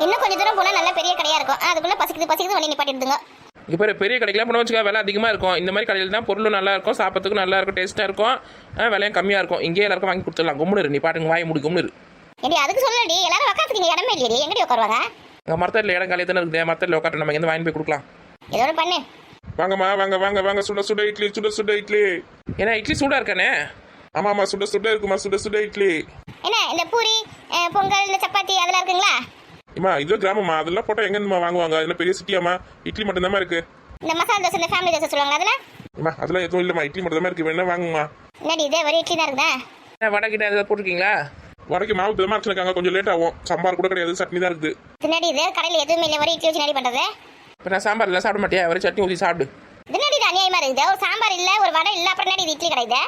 இன்னும் கொஞ்சம் தூரம் போனால் நல்ல பெரிய கடையாக இருக்கும். அதுக்குள்ளே பசிக்குது வண்டி நிப்பாட்டிடுதுங்க. இப்போ பெரிய கடைக்கெலாம் போன வச்சுக்கா விலை அதிகமாக இருக்கும். இந்த மாதிரி கடையில் தான் பொருளும் நல்லா இருக்கும், சாப்பிட்றதுக்கும் நல்லா இருக்கும், டேஸ்ட்டாக இருக்கும், விலையும் கம்மியாக இருக்கும். இங்கேயே எல்லாருக்கும் வாங்கி கொடுத்துடலாம். கும்முரு நீ பாட்டுங்க வாங்கி முடி கும்முரு. ஏடி அதுக்கு சொல்லடி, எல்லாரும் உட்காந்துக்கு இடமே இல்லையடி, எங்கடி உட்காருவாங்க? அங்கே மரத்தடியில் இடம் காலியாக தானே இருக்குது, மரத்தடியில் உட்காந்து நம்ம எங்கே வாங்கி போய் கொடுக்கலாம். ஏதோ ஒன்று பண்ணு. வாங்கம்மா வாங்க வாங்க வாங்க, சுட சுட இட்லி, சுட சுட இட்லி. ஏன்னா இட்லி சூடாக இருக்கானே. ஆமாம்மா சுட சுட இருக்குமா, சுட சுட இட்லி. என்ன இந்த பூரி பொங்கல் இந்த சப்பாத்தி அதெல்லாம் இருக்குங்களா? அம்மா இது கிராமம்மா, அதெல்லாம் போட்டால் எங்கேருந்துமா வாங்குவாங்க? அதெல்லாம் பெரிய சிட்டியாம்மா, இட்லி மட்டும்தாம்மா இருக்கு. இந்த மசாலா தோசை இந்த ஃபேமிலி தோசை சொல்லுவாங்க அதெல்லாம்? அம்மா அதெல்லாம் எதுவும் இல்லைம்மா, இட்லி மட்டும்தாம்மா இருக்கு, வேணா வாங்குமா. என்னடி இதே ஒரு இட்லி தான் இருக்குதா? வடை கிட்ட ஏதாவது போட்டிருக்கீங்களா? வடக்கு மாவு இப்போதான் அரைச்சிருக்காங்க, கொஞ்சம் லேட் ஆகும். சாம்பார் கூட கிடையாது, சட்னி தான் இருக்குது. பின்னாடி இதே கடையில் எதுவுமே இல்லை, ஒரு இட்லி வச்சு நடி பண்ணுறது. இப்போ நான் சாம்பார் இல்லை சாப்பிட மாட்டியா, ஒரு சட்னி ஊற்றி சாப்பிடு. பின்னாடி இது அநியாயமாக இருக்குது. ஒரு சாம்பார் இல்லை, ஒரு வடை இல்லை, அப்புறம் என்னடி இது இட்லி கிடையாது?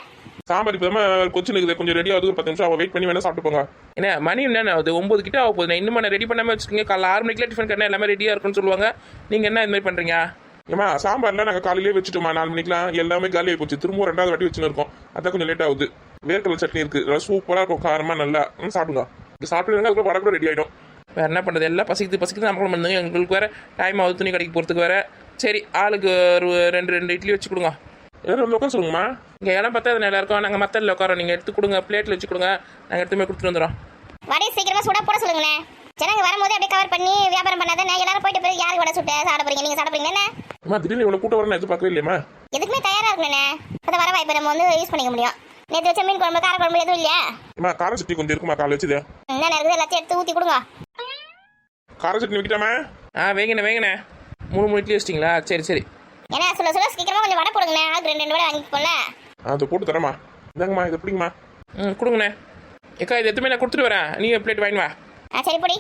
சாம்பார் இப்போதான் கொஞ்சம் இருக்குது, கொஞ்சம் ரெடி ஆகுது, ஒரு 10 நிமிஷம் வெயிட் பண்ணி வேணா சாப்பிட்டு போங்க. என்ன மணி என்ன ஆகுது? 9 கிட்ட ஆக போகுது. நான் இன்னும் நான் ரெடி பண்ணாமல் வச்சுக்கோங்க. காலைல 6 மணிக்கெலாம் டிஃபன் கட்டினா எல்லாமே ரெடியாக இருக்குன்னு சொல்லுவாங்க. நீங்கள் என்ன இந்த மாதிரி பண்ணுறீங்க? ஏம்மா சாம்பார்லாம் நாங்கள் காலையிலே வச்சுட்டோமா, 4 மணிக்கெலாம் எல்லாமே காலியாகி போச்சு. திரும்ப 2வது வாட்டி வச்சுன்னு இருக்கோம், அதான் கொஞ்சம் லேட் ஆகுது. வேர்க்கடலை சட்னி இருக்குது, சூப்பராக இருக்கும், காரமாக நல்லா. சாப்பிடுங்க, சாப்பிட்டுருங்க, அதுக்குள்ள வடை கூட ரெடி ஆகிடும். வேறு என்ன பண்ணுறது? எல்லாம் பசிக்குது நம்மளும் பண்ணுங்க. எங்களுக்கு வேறு டைம் ஆகுது துணி கடைக்கு போகிறதுக்கு வேறு. சரி ஆளுக்கு ஒரு 2 இட்லி வச்சு கொடுங்க. ஏதாவது வந்து உட்காந்து சொல்லுங்கம்மா. இங்கே இடம் பார்த்தா அது நல்லா இருக்கும். நாங்கள் மத்தடில் உட்காரோம், நீங்கள் எடுத்து கொடுங்க, பிளேட்டில் வச்சு கொடுங்க, நாங்கள் எடுத்துமே கொடுத்துட்டு வந்துடுறோம். வடை சீக்கிரமா சுட போட சொல்லுங்கண்ணே. ஜனங்க வரும்போது அப்படியே கவர் பண்ணி வியாபாரம் பண்ணாதானே. எல்லாரும் போயிட்டு போய் யாருக்கு வடை சுட்ட சாப்பிட போறீங்க? நீங்க சாப்பிட போறீங்க என்ன? அம்மா திடீர்னு இவ்வளோ கூட்டம் வரணும் எதிர்பார்க்கவே இல்லையம்மா. எதுக்குமே தயாரா இருக்கணுண்ணே, இப்போ வர வாய்ப்பு நம்ம வந்து யூஸ் பண்ணிக்க முடியும். நேற்று வச்ச மீன் குழம்பு கார குழம்பு எதுவும் இல்லையா? அம்மா கார சட்னி கொஞ்சம் இருக்குமா, காலை வச்சுது. என்ன இருக்குது எல்லாத்தையும் எடுத்து ஊற்றி கொடுங்க. கார சட்னி வைக்கிட்டாமா? வேங்கண்ணே 3 இட்லி வச்சிட்டிங்களா? சரி ஏன்னா சொல்ல சீக்கிரமா கொஞ்சம் வடை போடுங்கண்ணே. ஆளுக்கு 2 வடை வாங்கிக்கோல. அது போட்டு தரமா? இதாங்கம்மா, இது எப்படிங்கம்மா? கொடுங்கண்ணே. ஏக்கா இது எத்தனை நான் கொடுத்துட்டு வரேன், நீ பிளேட் வாங்கி வா. சரி பொடி.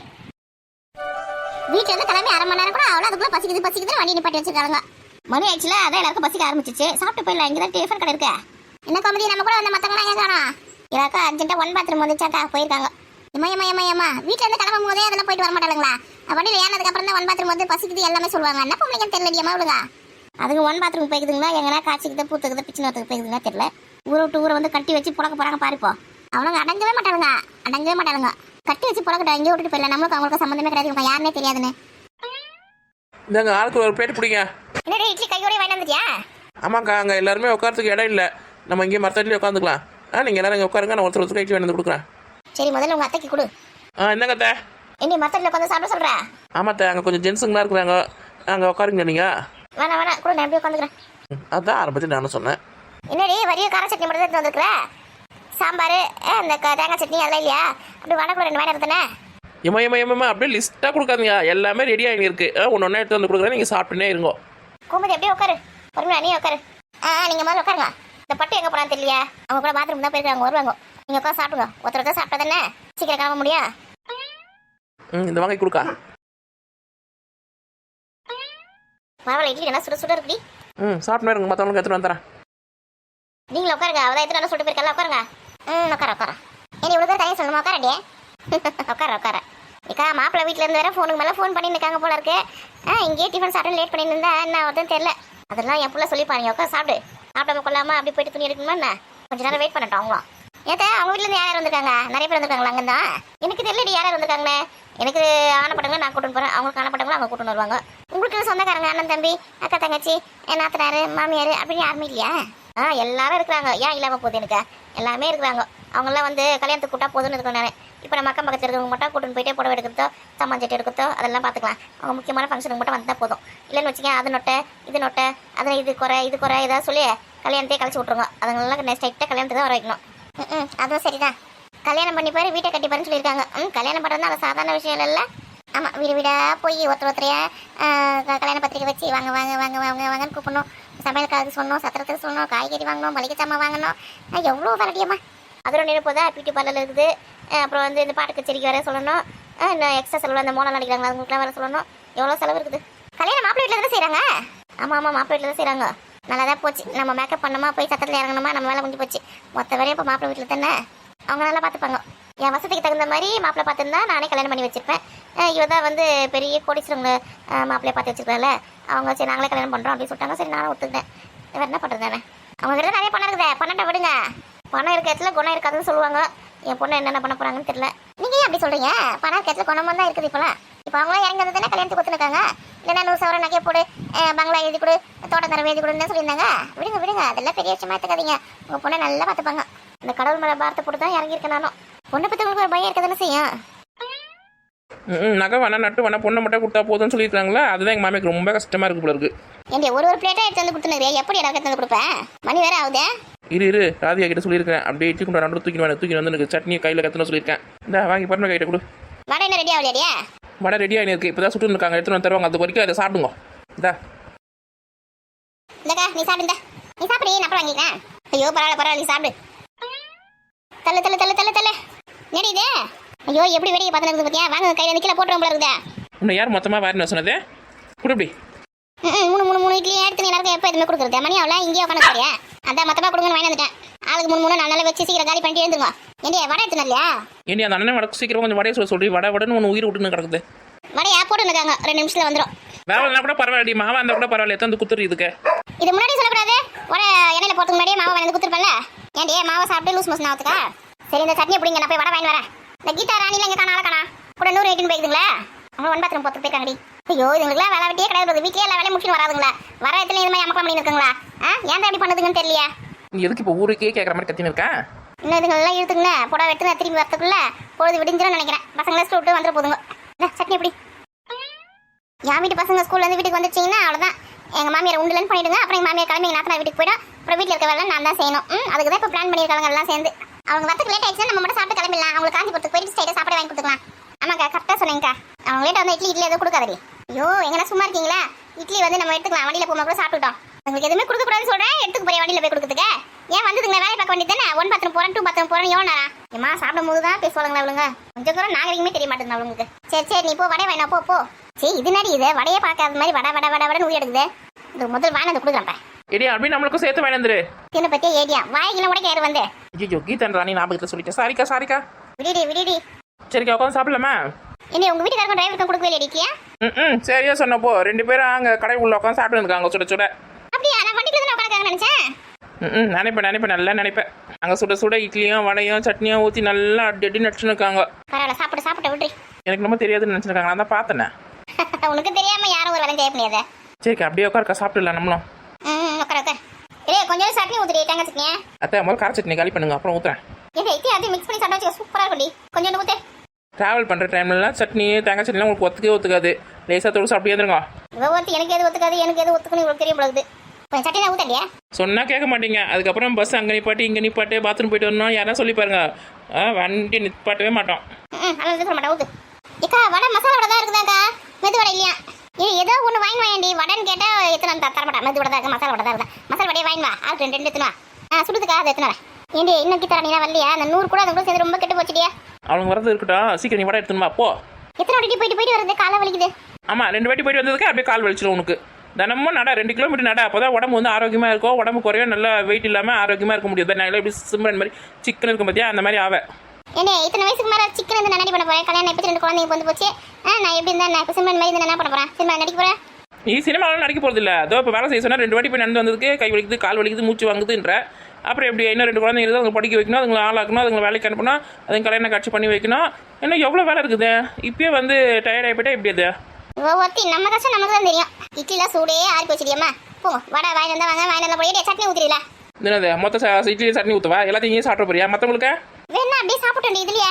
வீட்டில் இருந்து கிளம்பி 1/2 மணி நேரம் கூட அவ்வளோ, அதுக்குள்ள பசிக்குது வண்டி நிப்பாட்டி வச்சிருக்காங்க. மணி ஆயிடுச்சுல, அதான் எல்லாருக்கும் பசிக்க ஆரம்பிச்சிச்சு. சாப்பிட்டு போயிடலாம், இங்கே தான் டிஃபன் கடை இருக்கு. என்ன காமெடி, நம்ம கூட வந்த மற்றவங்களாம் ஏன் காணோம்? இதாக்கா அர்ஜென்ட்டாக 1 பாத்ரூம் வந்துச்சாக்கா போயிருக்காங்க. ஏமா வீட்டில் இருந்து கிளம்பும் போதே அதெல்லாம் போயிட்டு வர மாட்டாங்களா? வண்டியில் ஏனதுக்கு அப்புறம் தான் 1 பாத்ரூம் வந்து பசிக்குது எல்லாமே சொல்லுவாங்க. என்ன பொண்ணுங்க தெரியலையம்மா விடுங்க. அதுக்கு 1 பாத்ரூம் போய்க்குதுங்களா, எங்கன்னா காய்ச்சிக்கிட்டு பூத்துக்குது பிச்சினத்துக்கு போய்க்குதுங்களா தெரியல. ஊரை விட்டு ஊரை வந்து கட்டி வச்சு புழக்க போறாங்க பாருப்போ. அவனுங்க அடங்கவே மாட்டாளுங்க. கட்டி வச்சு புழக்கட்டும், இங்கே விட்டுட்டு போயிடல. நம்மளுக்கு அவங்களுக்கு சம்மந்தமே கிடையாது, யாருன்னே தெரியாதுன்னு. இந்தாங்க ஆளுக்கு ஒரு பிளேட் பிடிங்க. என்னடா இட்லி கையோடய வாங்கி வந்துட்டியா? ஆமாக்கா, அங்கே எல்லாருமே உட்காரத்துக்கு இடம் இல்லை, நம்ம இங்கே மரத்தடியில் உட்காந்துக்கலாம். நீங்கள் எல்லாரும் இங்கே உட்காருங்க, நான் ஒருத்தர் இட்லி வாங்கி வந்து கொடுக்குறேன். சரி முதல்ல உங்கள் அத்தைக்கு கொடு. என்னங்க அத்தை? என்ன மரத்தடியில் உட்காந்து சாப்பிட சொல்கிறேன்? ஆமாத்த, அங்கே கொஞ்சம் ஜென்ஸுங்களாம் இருக்கிறாங்க, அங்கே உட்காருங்க நீங்கள். வேணாம் கூட, நான் எப்படி உட்காந்துக்கிறேன். அதான் ஆரம்பிச்சு நானும் சொன்னேன். என்னடி வரிய கார சட்னி மட்டும் தான் வந்துருக்குற? சாம்பார் இந்த தேங்காய் சட்னி அதெல்லாம் இல்லையா? அப்படி வடை கூட 2 வாங்கி எடுத்தனே. ஏமா அப்படியே லிஸ்ட்டாக கொடுக்காதீங்க, எல்லாமே ரெடியாக இருக்கு. ஒன்று எடுத்து வந்து கொடுக்குறேன், நீங்கள் சாப்பிட்டுனே இருங்கோ. கோமதி அப்படியே உட்காரு, பொறுமையா நீ உட்காரு. நீங்கள் முதல்ல உட்காருங்க. இந்த பட்டு எங்கே போனான்னு தெரியலையா? அவங்க கூட பாத்ரூம் தான் போயிருக்காங்க, வருவாங்க. நீங்கள் உட்காந்து சாப்பிடுங்க, ஒருத்தர் சாப்பிட்டா தானே சீக்கிரம் கிளம்ப முடியும். இந்த வாங்கி கொடுக்கா. பரவாயில்ல, இட்லி நல்லா சுட இருக்குடி. சாப்பிட்டு இருங்க, மற்றவங்களுக்கு எடுத்துகிட்டு வந்துடுறேன். நீங்களும் உட்காருங்க, அவதான் எடுத்து நல்லா சுட்டு போயிருக்கல, உட்காருங்க. உட்கார ஏன் இவ்வளோ பேர் கையை சொல்லணுமா? உட்காரண்டியே. உட்கார இக்கா மாப்பிள்ளை வீட்டில் இருந்து வேற ஃபோனுக்கு மேலே ஃபோன் பண்ணி இருக்காங்க போல இருக்கு. இங்கேயே டிஃபன் சாப்பிட்டு லேட் பண்ணிட்டு இருந்தா என்ன ஆகுதுன்னு தெரியல. அதெல்லாம் என் பிள்ளை சொல்லிப்பாங்க, உட்காந்து சாப்பிடாம கொள்ளாமல் அப்படி போயிட்டு துணி எடுக்கணுமா என்ன? கொஞ்சம் நேரம் வெயிட் பண்ணட்டும். அவங்களும் ஏத்த அவங்க வீட்டிலேருந்து யார் வந்திருக்காங்க? நிறைய பேர் வந்திருக்காங்களா? அங்கே தான் எனக்கு தெரியலடி யார் வந்திருக்காங்கன்னு. எனக்கு ஆனப்பட்டவங்க நான் கூட்டின்னு போகிறேன், அவங்களுக்கு ஆனப்பட்டவங்களும் அவங்க கூட்டின்னு வருவாங்க. உங்களுக்கு சொந்தக்காரங்க அண்ணன் தம்பி அக்கா தங்கச்சி நாத்தனார் மாமியார் அப்படின்னு யாருமே இல்லையா? எல்லாரும் இருக்கிறாங்க, ஏன் இல்லாமல் போகுது? எனக்கு எல்லாமே இருக்கிறாங்க. அவங்களாம் வந்து கல்யாணத்துக்கு கூட்டா போதுன்னு இருக்கோம். நான் இப்போ நம்ம அக்கம் பக்கத்தில் இருக்கிறவங்க மட்டும் கூட்டின்னு போயிட்டே புடவை எடுக்கிறதோ சாமான்செட்டு எடுக்கிறதோ அதெல்லாம் பார்த்துக்கலாம். அவங்க முக்கியமான ஃபங்க்ஷனுக்கு மட்டும் வந்தால் போதும். இல்லைன்னு வச்சுக்கேன், அது நொட்டை இது நொட்டை, அதில் இது குறை ஏதாவது சொல்லி கல்யாணத்தையே கழிச்சு விட்ருங்க. அதுங்களாம் நெக்ஸ்ட் டைட்டாக கல்யாணத்துக்கு தான் வர வைக்கணும். அதுவும் சரிதான். கல்யாணம் பண்ணி பாரு, வீட்டை கட்டி பாருன்னு சொல்லியிருக்காங்க. கல்யாணம் பண்ணுறது அது சாதாரண விஷயம் இல்லை. ஆமாம், வீடாக போய் ஒருத்தரையா கல்யாண பத்திரிக்கை வச்சு வாங்கன்னு கூப்பிடணும். சமையலுக்காக சொல்லணும், சத்திரத்துக்கு சொல்லணும், காய்கறி வாங்கணும், மளிகை சாமான் வாங்கணும். எவ்வளோ வரட்டியம்மா. அதோட நினைப்போதா பியூட்டி பார்லர் இருக்குது. அப்புறம் வந்து இந்த பாட்டு கச்சேரிக்கு வர சொல்லணும். இன்னும் எக்ஸ்ட்ரா செலவு அந்த மோனம் நடிக்கிறாங்க, அவங்களுக்குலாம் வர சொல்லணும். எவ்வளோ செலவு இருக்குது. கல்யாணம் மாப்பிள்ளை வீட்டில் தான் செய்கிறாங்க. ஆமாம் மாப்பிள்ளை வீட்டில் தான் செய்கிறாங்க. நல்லா தான் போச்சு. நம்ம மேக்கப் பண்ணோமா, போய் சத்தத்தில் இறங்கணுமா, நம்ம வேலை முடிஞ்சு போச்சு. மொத்த வரையும் இப்போ மாப்பிள்ளை வீட்டில் தானே அவங்க நல்லா பார்த்துப்பாங்க. என் வசதிக்கு தகுந்த மாதிரி மாப்பிள்ளை பார்த்துருந்தா நானே கல்யாணம் பண்ணி வச்சிருப்பேன். இவ தான் வந்து பெரிய கோடீஸ்வரங்க மாப்பிள்ளையை பார்த்து வச்சிருக்கல. அவங்க சரி நாங்களே கல்யாணம் பண்ணுறோம் அப்படின்னு சொல்லிட்டாங்க. சரி நானும் ஒத்துக்கிட்டேன். வேறு என்ன பண்ணுறது தானே? அவங்க கிட்ட நிறைய பணம் இருக்குதே, பணத்தை விடுங்க. பணம் இருக்க இடத்துல குணம் இருக்காதுன்னு சொல்லுவாங்க. என் பொண்ணு என்னென்ன பண்ண போகிறாங்கன்னு தெரியல. நீங்கள் ஏன் அப்படி சொல்கிறீங்க? பணம் இருக்க இடத்துல குணமாக தான் இருக்குது இப்போலாம். இப்போ அவங்களாம் இறங்கி வந்து தானே கல்யாணத்துக்கு ஒத்துனுக்காங்க. இல்லைன்னா 100 சவரம் நகையை போடு, பங்களா எழுதி கொடு, தோட்டத்தரம் எழுதி கொடுன்னு சொல்லியிருந்தாங்க. விடுங்க விடுங்க, அதெல்லாம் பெரிய விஷயமா எடுத்துக்காதீங்க. உங்கள் பொண்ணை நல்லா பார்த்துப்பாங்க. இந்த கடவுள் மேலே பாரத்தை போட்டு தான் இறங்கியிருக்கேன் நானும். பொண்ணை பற்றி உங்களுக்கு ஒரு பயம் இருக்க தானே செய்யும். நகை வேணா நட்டு வேணா பொண்ணை மட்டும் கொடுத்தா போதும்னு சொல்லியிருக்காங்களா, அதுதான் எங்கள் மாமிக்கு ரொம்ப கஷ்டமாக இருக்கு போல இருக்கு. ஏண்டி ஒரு பிளேட்டாக எடுத்து வந்து கொடுத்துனுறியா? எப்படி எனக்கு எடுத்து வந்து கொடுப்பேன்? மணி வேற ஆகுதே. இரு ராதிகா கிட்ட சொல்லியிருக்கேன், அப்படியே இட்லி கொண்டு நடு தூக்கி வந்து எனக்கு சட்னி கையில் கற்றுன்னு சொல்லியிருக்கேன். இந்த வாங்கி பருமை கையிட்ட கொடு. வடை என்ன ரெடி ஆகலையா? வடை ரெடியாக இருக்கு, இப்போ தான் சுட்டு இருக்காங்க, எடுத்துன்னு வந்து தருவாங்க. அது வரைக்கும் அதை சாப்பிடுங்க. இந்தா இந்தக்கா நீ சாப்பிடுங்க. நீ சாப்பிடு, நான் அப்புறம் வாங்கிக்கிறேன். ஐயோ பரவாயில்ல நீ சாப்பிடு. தள்ளு தள்ளு தள்ளு தள்ளு தள்ளு. நெடி இது. ஐயோ எப்படி வெடிக்க பார்த்துன்னு இருக்குது பார்த்தியா? வாங்க கையில் நிற்கல போட்டுரும் போல இருக்குதா? உன்னை யார் மொத்தமாக வாரின்னு சொன்னது? குடுப்படி. மூணு இட்லி எடுத்து எல்லாருக்கும் எப்போ எதுவுமே கொடுக்குறது? மணி ஆகல இங்கேயே உட்காந்து சரியா? அதான் மொத்தமாக கொடுங்கன்னு வாங்கி வந்துட்டேன். ஆளுக்கு 3 நாலு நாள் வச்சு சீக்கிரம் காலி பண்ணிட்டு எழுந்துங்க. ஏண்டி வடை எடுத்துனா இல்லையா? ஏண்டி அந்த அண்ணன் வடக்கு சீக்கிரம் கொஞ்சம் வடையை சொல்லி வடைன்னு ஒன்று உயிர் விட்டுன்னு கிடக்குது. வடையா போட்டுருக்காங்க, 2 நிமிஷத்தில் வந்துடும். வேலை கூட பரவாயில்ல, மாவா இருந்தால் கூட பரவாயில்ல, எத்தனை குத்துரு இதுக்கு. இது முன்னாடி சொல்லக்கூடாது. வடை எண்ணெயில் போகிறதுக்கு முன்னாடியே மாவை வந்து குத்துருப்பேன்ல. ஏண்டி மாவை சாப்பிட்டு லூஸ் மோசன் ஆகுதுக்கா? சரி இந்த சட்னி எப்படிங்க, நான் போய் வடை வாங்கி வரேன். இந்த கீதா ராணியில் இங்கே காணா கூட 100 வெயிட்டின்னு போயிருக்குங்களா? அவங்க 1 பாத்ரூம் போட்டு போயிருக்காங்கடி. ஐயோ இதுங்களுக்குலாம் வேலை வெட்டியே கிடையாது. வீட்லேயே எல்லா வேலையும் முடிச்சுன்னு வராதுங்களா? வர இடத்துல இந்த மாதிரி அமக்கலாம் பண்ணி இருக்குங்களா? ஏன் எப்படி பண்ணுதுங்கன்னு தெரியலையா? நீ எதுக்கு இப்போ ஊருக்கே கேட்குற மாதிரி கத்தின்னு இருக்கா? இன்னும் இதுங்கெல்லாம் இழுத்துங்க புடவை எடுத்து நான் திரும்பி வரத்துக்குள்ள பொழுது விடிஞ்சிடும் நினைக்கிறேன். பசங்களை ஸ்கூல் விட்டு வந்துட போதுங்க. சட்னி எப்படி? என் வீட்டு பசங்க ஸ்கூல்லேருந்து வீட்டுக்கு வந்துச்சிங்கன்னா அவ்வளோதான். எங்கள் மாமியார் உண்டுலன்னு பண்ணிவிடுங்க. அப்புறம் எங்கள் மாமியார் கிளம்பி எங்கள் நாத்தனா வீட்டுக்கு போய்டும். அப்புறம் வீட்டில் இருக்க வேலை நான் தான் செய்யணும். அதுக்கு தான் இப்போ பிளான் பண்ணியிருக்காங்க எல்லாம் சேர்ந்து. அவங்க வரத்துக்கு லேட் ஆயிடுச்சுன்னா நம்ம மட்டும் சாப்பிட்டு கிளம்பிடலாம். அவங்களுக்கு காஞ்சிபுரத்துக்கு போயிட்டு ஸ்டைட்டாக சாப்பிட வாங்கி கொடுத்துக்கலாம். ஆமாக்கா கரெக்டாக சொன்னீங்கக்கா. அவங்க லேட்டாக வந்து இட்லி எதுவும் கொடுக்காதடி. ஐயோ எங்கன்னா சும்மா இருக்கீங்களா? இட்லி வந்து நம்ம எடுத்துக்கலாம், வண்டியில் போகும்போது கூட சாப்பிட்டுட்டோம். உங்களுக்கு எதுவுமே கொடுக்கக்கூடாதுன்னு சொல்கிறேன், எடுத்துக்கு போய் வண்டியில் போய் கொடுக்குறதுக்கு. ஏன் வந்துதுங்க வேலை பார்க்க வேண்டியது தானே? 1 பாத்ரூம் போகிறேன் 2 பாத்ரூம் போகிறேன் எவ்வளோ நேரம்? ஏமா சாப்பிடும் போது தான் பேசுவாங்களா அவளுங்க? கொஞ்சம் கூட நாகரிகமே தெரிய மாட்டேங்குது அவங்களுக்கு. சரி நீ போ வடை வேணா போ. சரி இது நடி இது வடையே பார்க்காத மாதிரி வடை ஊறி எடுக்குது. இது முதல் வாங்க கொடுக்குறேன். ஏடியா அப்படி நம்மளுக்கும் சேர்த்து வேணாந்துரு. தின்னு பற்றியே ஏடியா வாய்க்குள்ள உடைக்க யாரு வந்து? ஐயோ கீதன் ராணி ஞாபகத்தில் சொல்லிட்டேன். சாரிக்கா விடிடி. சரிக்கா உட்காந்து சாப்பிடலாமா? என்ன உங்கள் வீட்டுக்காரங்க டிரைவருக்கும் கொடுக்கவே இல்லையா? சரியா சொன்னப்போ 2 பேரும் அங்கே கடை உள்ள உட்காந்து சாப்பிட்டு இருக்காங்க சுட. அப்படியா? நான் வண்டியில் தான் உட்காந்துருக்காங்க நினச்சேன். நினைப்பேன் நல்லா நினைப்பேன். அங்கே சுட இட்லியும் வடையும் சட்னியும் ஊற்றி நல்லா அடி நடிச்சுன்னு இருக்காங்க. பரவாயில்ல சாப்பிட்டு விட்ரி. எனக்கு ரொம்ப தெரியாதுன்னு நினச்சிருக்காங்க, நான் தான் பார்த்தேனே. உனக்கு தெரியாம யாரும் ஒரு வேலை செய்ய முடியாது. சரிக்கா அப்படியே உட்காருக்கா சாப்பிட்டுலாம் நம்மளும். உட்கார். கொஞ்சம் சட்னி ஊற்றி தேங்காய் சட்னியா? அத்தை முதல்ல கார சட்னி காலி பண்ணுங்க, அப்புறம் ஊற்றுறேன். இட்லி அது மிக்ஸ் பண்ணி சாப்பிட்டா சூப்பராக இருக்கும்டி. கொஞ்சம் ஊற்று. ட்ராவல் பண்ணுற டைம்லலாம் சட்னி தேங்காய் சட்னிலாம் உங்களுக்கு ஒத்துக்காது. லேசாக தொழில் சாப்பிட்டு வந்துருங்க. எனக்கு எது ஒத்துக்காது எனக்கு எது ஒத்துக்குன்னு உங்களுக்கு தெரிய போகுது. கொஞ்சம் சட்னி தான் ஊற்றலையா? சொன்னால் கேட்க மாட்டீங்க. அதுக்கப்புறம் பஸ் அங்கே நிப்பாட்டு இங்கே நிப்பாட்டு பாத்ரூம் போயிட்டு வரணும் யாராவது சொல்லி பாருங்க. வண்டி நிப்பாட்டவே மாட்டோம். அதெல்லாம் சொல்ல மாட்டேன் ஊற்று. ஏக்கா வடை மசாலா வடை தான் இருக்குதாக்கா? மெது வடை இல்லையா? ஏதோ ஒன்று வாங்கி வடைன்னு கேட்டால் எத்தனை தரமாட்டேன். மெது வடை தான் இருக்குது, மசாலா வடை தான் இருக்குதா? மசாலா வடையை வாங்கி வா. ஆள் 2 எத்தனை சுடுதுக்கா? அது எத்தனை ஏண்டி இன்னும் கிட்ட நீ வரலையா? அந்த 100 கூட அது கூட சேர்ந்து ரொம்ப கெட்டு போச்சுடியா? அவங்க வரது இருக்கட்டும், சீக்கிரம் நீ வடை எடுத்துன்னு வா போ. எத்தனை வாட்டி போயிட்டு வருது? காலை வலிக்குது. ஆமாம் 2 வாட்டி போயிட்டு வந்ததுக்கு அப்படியே கால் வலிச்சிடும் உனக்கு. தினமும் நட 2 கிலோமீட்டர் நட, அப்போ தான் உடம்பு வந்து ஆரோக்கியமாக இருக்கும். உடம்பு குறையும், நல்லா வெயிட் இல்லாமல் ஆரோக்கியமாக இருக்க முடியாது. நான் இப்படி சிம்ரன் மாதிரி சிக்கன் இருக்கும் பார்த்தியா, அந்த மாதிரி ஆவேன். ஏன்னா இத்தனை வயசுக்கு மேலே சிக்கன் வந்து நடி பண்ண போகிறேன். கல்யாணம் எப்படி 2 குழந்தைங்க வந்து போச்சு. நான் எப்படி இருந்தா நான் இப்போ சிம்ரன் மாதிரி என்ன பண்ண போகிறேன்? சினிமா நடிக்க போகிறேன். நீ சினிமாவில் நடிக்க போகிறது இல்லை. அதோ இப்போ வேலை செய்ய சொன்னால் 2 வாட்டி போய் நடந்து வந்ததுக்கு கை வலிக்குது, கால் வலிக்குது, மூச்சு வாங்குதுன்ற. அப்புறம் எப்படி இன்னும் 2 குழந்தைங்க இருக்குது, அவங்க படிக்க வைக்கணும், அதுங்களை ஆளாக்கணும், அதுங்களை வேலைக்கு அனுப்பணும், அதுங்க கல்யாணம் காட்சி பண்ணி வைக்கணும். இன்னும் எவ்வளோ வேலை இருக்குது. இப்பயே வந்து டயர்ட் ஆகிப்போட்டா எப்படி அது? ஒருத்தி நம்ம கஷ்டம் நமக்கு தான் தெரியும். இட்லிலாம் சூடே ஆறி போச்சுடியம்மா. போ வடை வாங்கி வந்தா வாங்க, வாங்கி வந்தா போய் சட்னி ஊற்றிடல. என்னது மொத்த இட்லி சட்னி ஊற்றுவா? எல்லாத்தையும் இங்கே சாப்பிட போறியா? மற்றவங்களுக்கு வேணா அப்படியே சாப்பிட்டு இதுலையே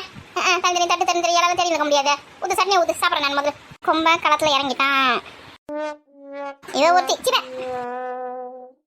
தட்டு எல்லாம் தெரிஞ்சுக்க முடியாது. ஊற்று சட்னி ஊற்று சாப்பிட்றேன். நான் முதல்ல கொம்ப களத்தில் இறங்கிட்டான். இவ ஒருத்தி சிவ